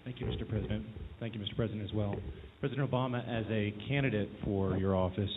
Thank you, Mr. President. Thank you, Mr. President, as well. President Obama, as a candidate for your office,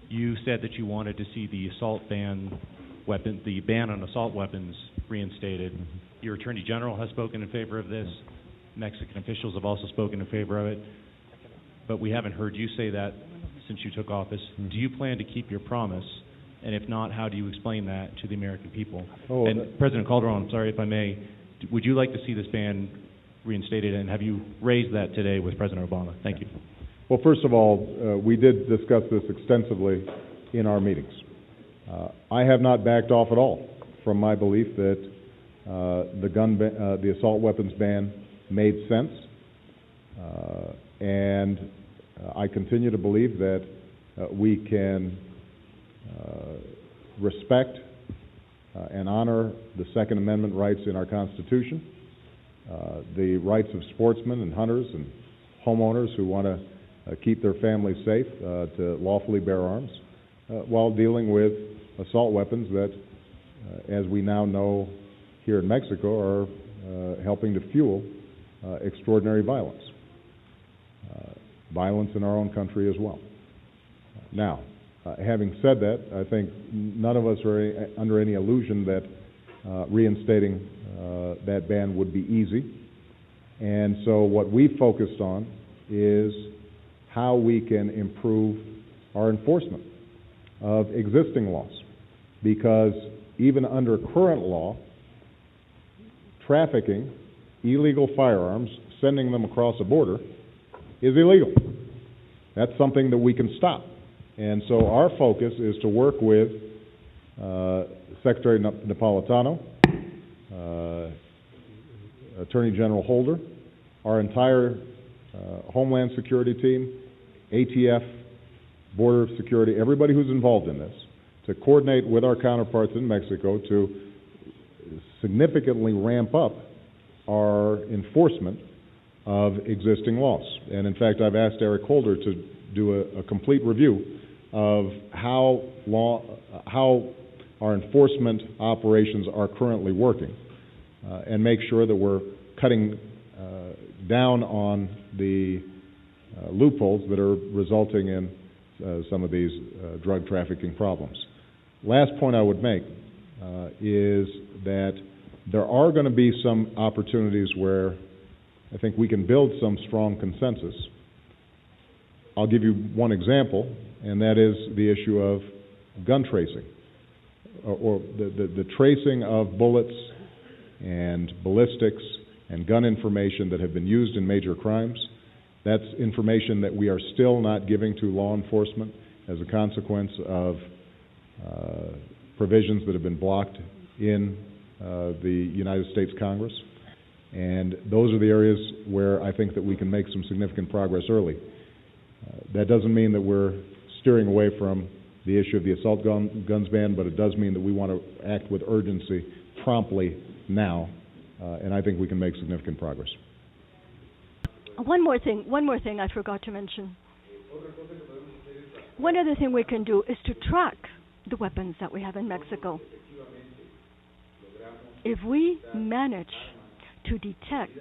you said that you wanted to see the the ban on assault weapons reinstated. Your Attorney General has spoken in favor of this. Mexican officials have also spoken in favor of it. But we haven't heard you say that since you took office. Do you plan to keep your promise? And if not, how do you explain that to the American people? And President Calderon, I'm sorry if I may, would you like to see this ban reinstated, and have you raised that today with President Obama? Thank you. Well, first of all, we did discuss this extensively in our meetings. I have not backed off at all from my belief that the assault weapons ban made sense, and I continue to believe that we can respect and honor the Second Amendment rights in our Constitution, the rights of sportsmen and hunters and homeowners who want to keep their families safe to lawfully bear arms, while dealing with assault weapons that, as we now know here in Mexico, are helping to fuel extraordinary violence. Violence in our own country as well. Now, having said that, I think none of us are under any illusion that reinstating that ban would be easy. And so what we focused on is how we can improve our enforcement of existing laws. Because even under current law, trafficking illegal firearms, sending them across a border, is illegal. That's something that we can stop. And so our focus is to work with Secretary Napolitano, Attorney General Holder, our entire Homeland Security team, ATF, Border Security, everybody who's involved in this, to coordinate with our counterparts in Mexico to significantly ramp up our enforcement of existing laws. And in fact, I've asked Eric Holder to do a complete review of how our enforcement operations are currently working, and make sure that we're cutting down on the loopholes that are resulting in some of these drug trafficking problems. Last point I would make is that there are going to be some opportunities where I think we can build some strong consensus. I'll give you one example, and that is the issue of gun tracing, or the tracing of bullets and ballistics and gun information that have been used in major crimes. That's information that we are still not giving to law enforcement as a consequence of provisions that have been blocked in the United States Congress. And those are the areas where I think that we can make some significant progress early. That doesn't mean that we're steering away from the issue of the assault guns ban, but it does mean that we want to act with urgency promptly now, and I think we can make significant progress. One more thing I forgot to mention. One other thing we can do is to track the weapons that we have in Mexico. If we manage to detect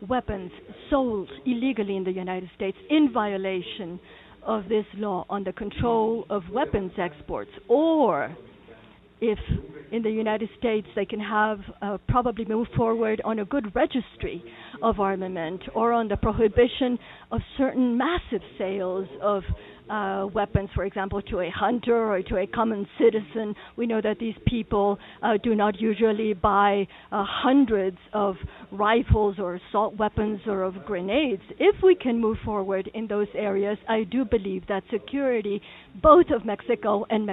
weapons sold illegally in the United States in violation of this law on the control of weapons exports, or if in the United States they can have probably move forward on a good registry of armament, or on the prohibition of certain massive sales of weapons, for example, to a hunter or to a common citizen. We know that these people do not usually buy hundreds of rifles or assault weapons or of grenades. If we can move forward in those areas, I do believe that security, both of Mexico and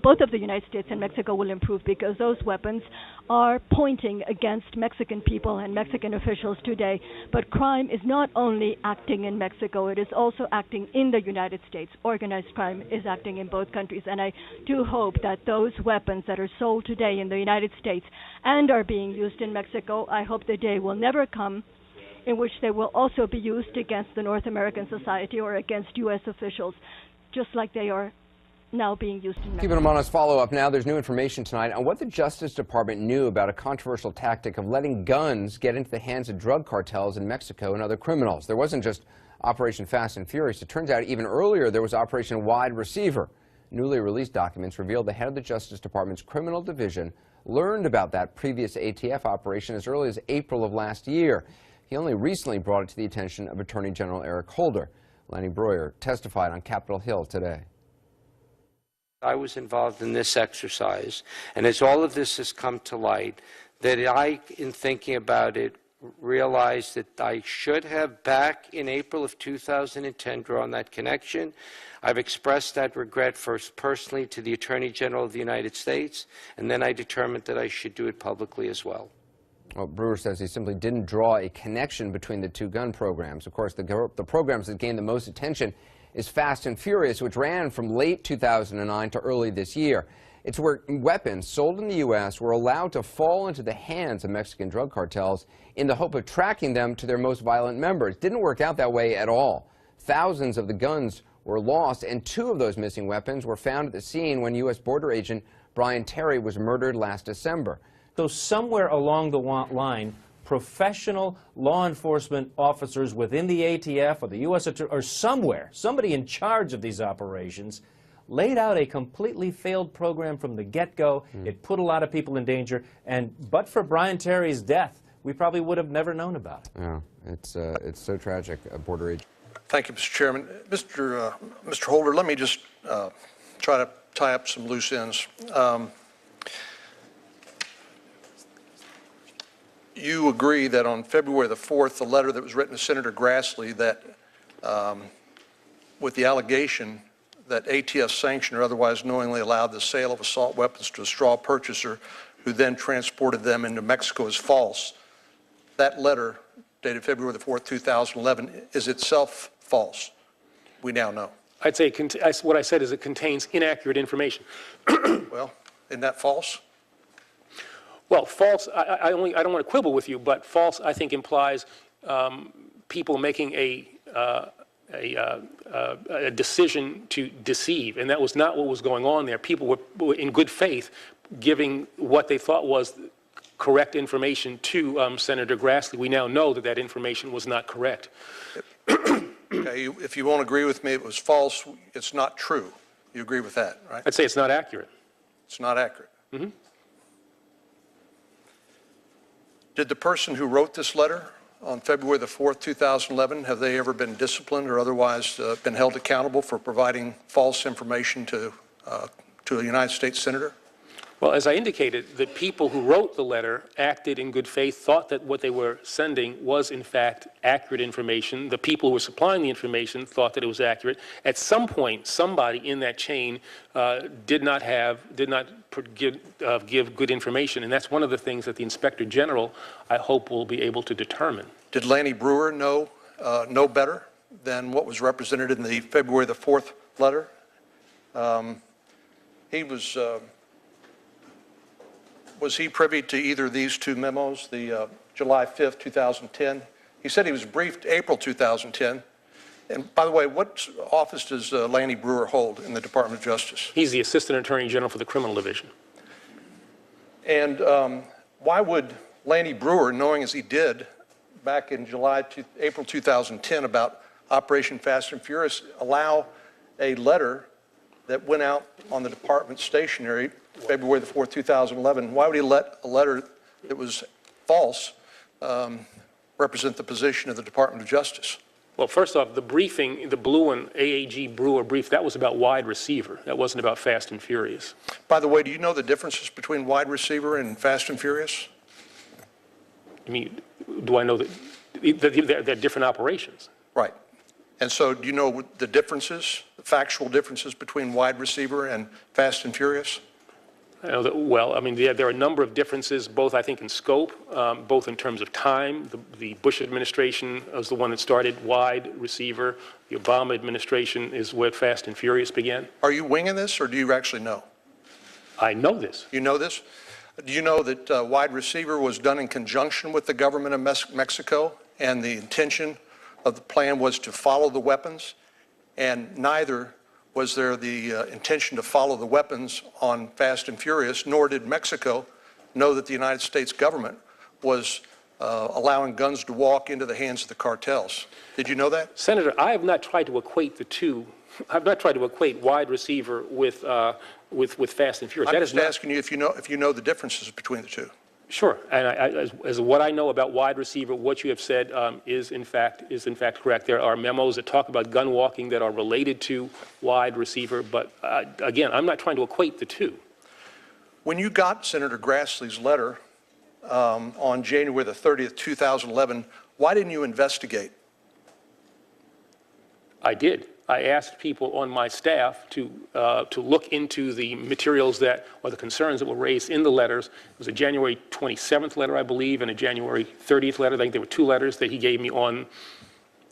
both of the United States and Mexico, will improve, because those weapons are pointing against Mexican people and Mexican officials today. But crime is not only acting in Mexico, it is also acting in the United States. Organized crime is acting in both countries, and I do hope that those weapons that are sold today in the United States and are being used in Mexico, I hope the day will never come in which they will also be used against the North American society or against U.S. officials, just like they are now being used in Mexico. Keeping them on us, follow up now. There's new information tonight on what the Justice Department knew about a controversial tactic of letting guns get into the hands of drug cartels in Mexico and other criminals. There wasn't just Operation Fast and Furious. It turns out even earlier there was Operation Wide Receiver. Newly released documents revealed the head of the Justice Department's criminal division learned about that previous ATF operation as early as April of last year. He only recently brought it to the attention of Attorney General Eric Holder. Lanny Breuer testified on Capitol Hill today. I was involved in this exercise, and as all of this has come to light, that I, in thinking about it, realized that I should have, back in April of 2010, drawn that connection. I've expressed that regret first personally to the Attorney General of the United States, and then I determined that I should do it publicly as well. Well, Breuer says he simply didn't draw a connection between the two gun programs. Of course, the programs that gained the most attention is Fast and Furious, which ran from late 2009 to early this year. It's where weapons sold in the U.S. were allowed to fall into the hands of Mexican drug cartels in the hope of tracking them to their most violent members. Didn't work out that way at all. Thousands of the guns were lost, and 2 of those missing weapons were found at the scene when U.S. border agent Brian Terry was murdered last December. So somewhere along the line, professional law enforcement officers within the ATF or the U.S. or somewhere, somebody in charge of these operations, laid out a completely failed program from the get-go. It put a lot of people in danger, and but for Brian Terry's death, we probably would have never known about it. Yeah, it's so tragic, border agent. Thank you, Mr. Chairman. Mr. Holder, let me just try to tie up some loose ends. You agree that on February the 4th, the letter that was written to Senator Grassley that, with the allegation that ATF sanctioned or otherwise knowingly allowed the sale of assault weapons to a straw purchaser who then transported them into Mexico is false. That letter, dated February the 4th, 2011, is itself false. We now know. I'd say what I said is it contains inaccurate information. Well, isn't that false? Well, false, I don't want to quibble with you, but false, I think, implies people making a decision to deceive, and that was not what was going on there. People were in good faith giving what they thought was correct information to Senator Grassley. We now know that that information was not correct. Okay, if you won't agree with me, it was false, it's not true. You agree with that, right? I'd say it's not accurate. It's not accurate. Mm-hmm. Did the person who wrote this letter on February the 4th, 2011, have they ever been disciplined or otherwise been held accountable for providing false information to a United States senator? Well, as I indicated, the people who wrote the letter acted in good faith, thought that what they were sending was, in fact, accurate information. The people who were supplying the information thought that it was accurate. At some point, somebody in that chain did not give good information, and that's one of the things that the Inspector General, I hope, will be able to determine. Did Lanny Breuer know better than what was represented in the February the 4th letter? Was he privy to either of these 2 memos, the July 5th, 2010? He said he was briefed April 2010. And by the way, what office does Lanny Breuer hold in the Department of Justice? He's the Assistant Attorney General for the Criminal Division. And why would Lanny Breuer, knowing as he did back in April 2010 about Operation Fast and Furious, allow a letter that went out on the department stationery February the 4th, 2011, why would he let a letter that was false represent the position of the Department of Justice? Well, first off, the briefing, the blue one, AAG Breuer brief, that was about Wide Receiver. That wasn't about Fast and Furious. By the way, do you know the differences between Wide Receiver and Fast and Furious? I mean, do I know that they're different operations? Right. And so do you know the differences, the factual differences between Wide Receiver and Fast and Furious? I know that, well, I mean, there are a number of differences, both, I think, in scope, both in terms of time. The Bush administration was the one that started Wide Receiver. The Obama administration is where Fast and Furious began. Are you winging this, or do you actually know? I know this. You know this? Do you know that Wide Receiver was done in conjunction with the government of Mexico, and the intention of the plan was to follow the weapons, and neither was there the intention to follow the weapons on Fast and Furious, nor did Mexico know that the United States government was allowing guns to walk into the hands of the cartels. Did you know that? Senator, I have not tried to equate the two. I've not tried to equate wide receiver with Fast and Furious. I'm just asking you if you know the differences between the two. Sure, and as what I know about wide receiver, what you have said is in fact correct. There are memos that talk about gun walking that are related to wide receiver, but again, I'm not trying to equate the two. When you got Senator Grassley's letter on January the 30th, 2011, why didn't you investigate? I did. I asked people on my staff to look into the materials or the concerns that were raised in the letters. It was a January 27th letter, I believe, and a January 30th letter. I think there were two letters that he gave me on,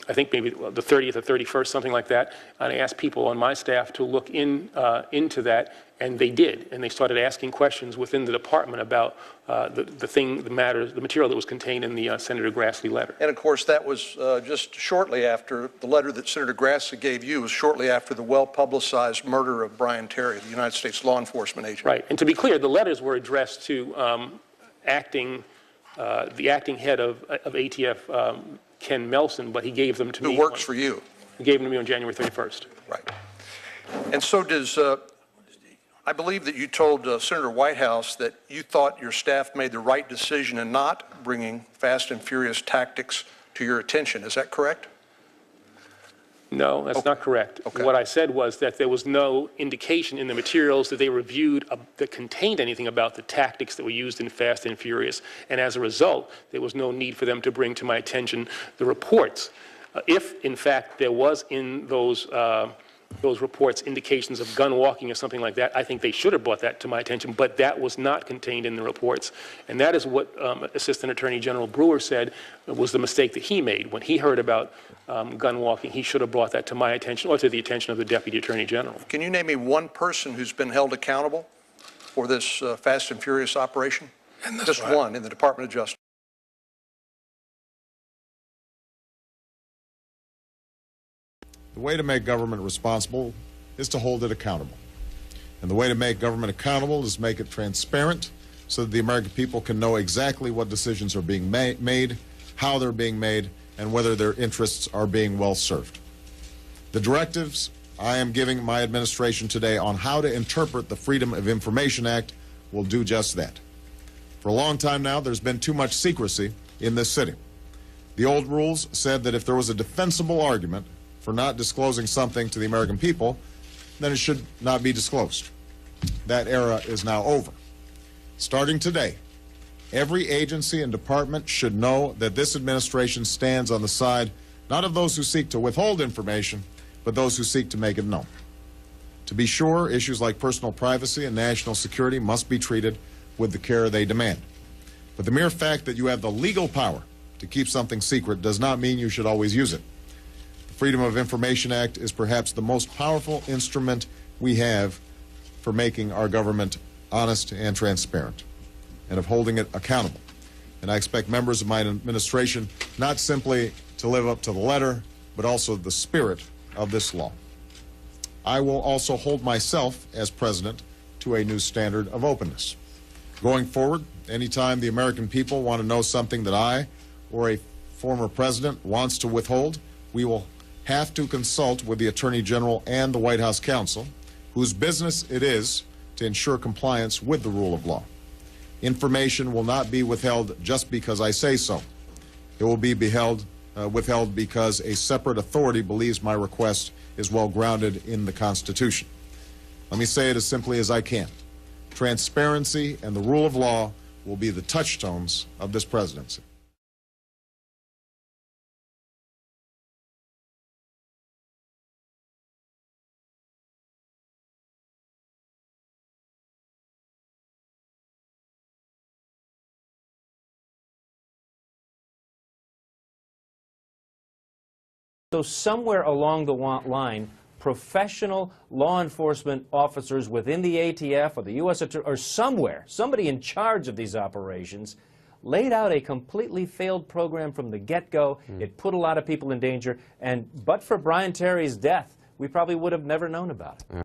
I think maybe the 30th or 31st, something like that. And I asked people on my staff to look into that, and they did. And they started asking questions within the department about the material that was contained in the Senator Grassley letter. And of course, that was just shortly after the letter that Senator Grassley gave you was shortly after the well-publicized murder of Brian Terry, the United States law enforcement agent. Right. And to be clear, the letters were addressed to the acting head of ATF, Ken Melson, but he gave them to me. Who works for you. He gave them to me on January 31st. Right. And so does, I believe that you told Senator Whitehouse that you thought your staff made the right decision in not bringing Fast and Furious tactics to your attention. Is that correct? No, that's not correct. Okay. What I said was that there was no indication in the materials that they reviewed that contained anything about the tactics that were used in Fast and Furious, and as a result, there was no need for them to bring to my attention the reports. If, in fact, there was in those reports indications of gun walking or something like that, I think they should have brought that to my attention, but that was not contained in the reports. And that is what Assistant Attorney General Brewer said was the mistake that he made. When he heard about gun walking, he should have brought that to my attention or to the attention of the Deputy Attorney General. Can you name me one person who's been held accountable for this Fast and Furious operation? Just one in the Department of Justice. The way to make government responsible is to hold it accountable. And the way to make government accountable is make it transparent so that the American people can know exactly what decisions are being made, how they're being made, and whether their interests are being well served. The directives I am giving my administration today on how to interpret the Freedom of Information Act will do just that. For a long time now, there's been too much secrecy in this city. The old rules said that if there was a defensible argument for not disclosing something to the American people, then it should not be disclosed. That era is now over. Starting today, every agency and department should know that this administration stands on the side not of those who seek to withhold information, but those who seek to make it known. To be sure, issues like personal privacy and national security must be treated with the care they demand. But the mere fact that you have the legal power to keep something secret does not mean you should always use it. The Freedom of Information Act is perhaps the most powerful instrument we have for making our government honest and transparent, and of holding it accountable. And I expect members of my administration not simply to live up to the letter, but also the spirit of this law. I will also hold myself, as president, to a new standard of openness. Going forward, anytime the American people want to know something that I or a former president wants to withhold, we will have to consult with the Attorney General and the White House counsel, whose business it is to ensure compliance with the rule of law. Information will not be withheld just because I say so. It will be withheld because a separate authority believes my request is well grounded in the Constitution. Let me say it as simply as I can. Transparency and the rule of law will be the touchstones of this presidency. So somewhere along the line, professional law enforcement officers within the ATF or the U.S. or somewhere, somebody in charge of these operations, laid out a completely failed program from the get-go. It put a lot of people in danger, and but for Brian Terry's death, we probably would have never known about it.